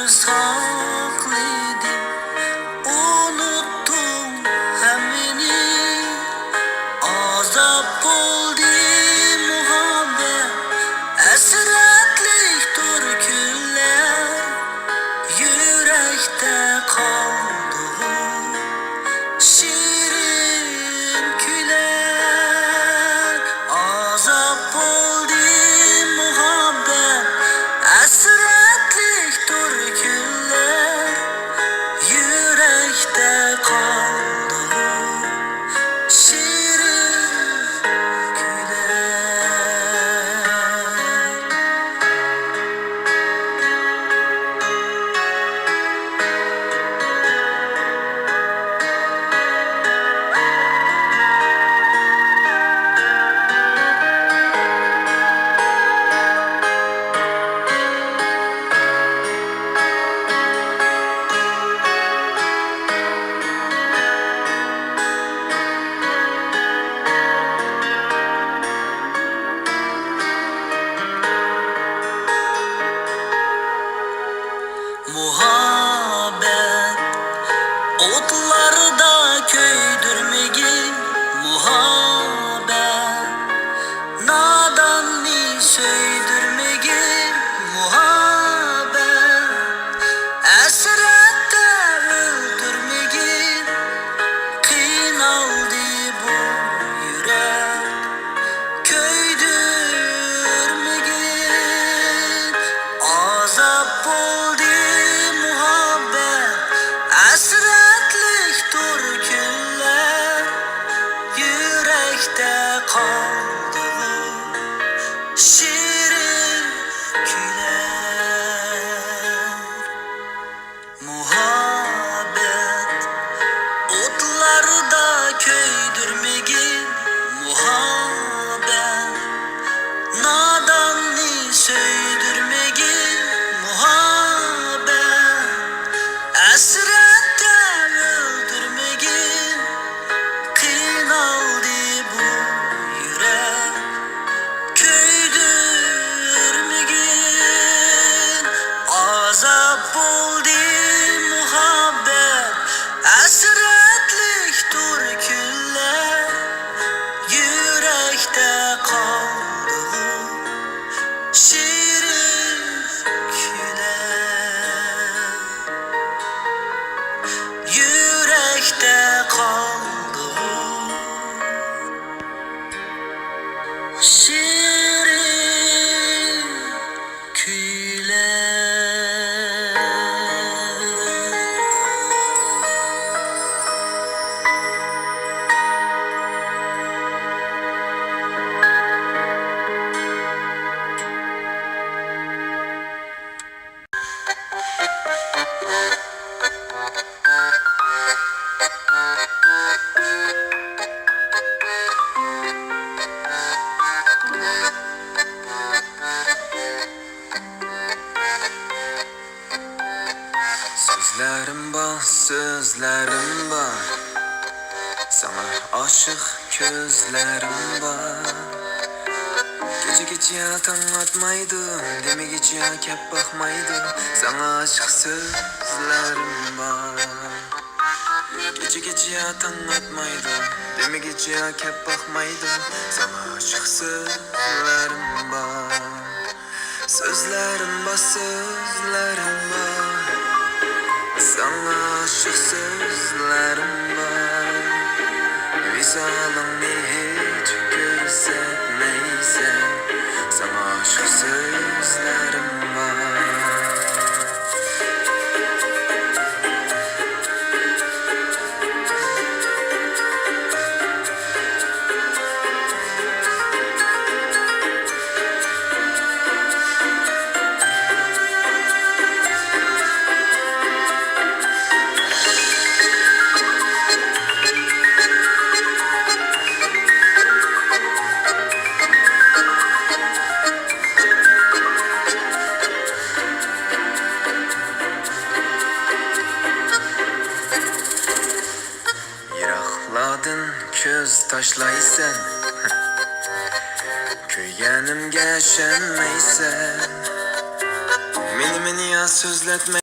saklıydım, unuttum hemini. Azap oldu muhabbet, esretlik türküler, yürekte kaldı şirin küler. Azap oldu muhabbet, esretlik türküler, yürekte kaldı şirin küler. Muhabbet otlarda köydürmegin, muhabbet nadanni söydürmegin, muhabbet esrette öldürmegin. Kıynaldı bu yürek, köydürmegin. Azap oldu muhabbet, esretlik türküler, yürekte kaldı şirin küler. Muhabbet otlarda köydürmegin, muhabbet nadanni söydürmegin, muhabbet esrette öldürmegin. Kıynaldı bu yürek, köydürmegin. Azap oldu muhabbet, esretlik türküler, yürekte kaldı şirin küler. Yürekte kaldı şirin küler. Sözlerim var, sana aşık gözlerim var. Gece gece yatan atmaydım, demi gece kep bakmaydım. Sana aşık sözlerim var. Gece gece yatan atmaydım, demi gece kep bakmaydım. Sana aşık sözlerim var. Sözlerim var, sözlerim var. Sana aşık sözlerim var. Visalını hiç gözetmeysen, sana aşık sözlerim var. Köz taşlaysan köygenimge şenmeysen, meni ya sözletme.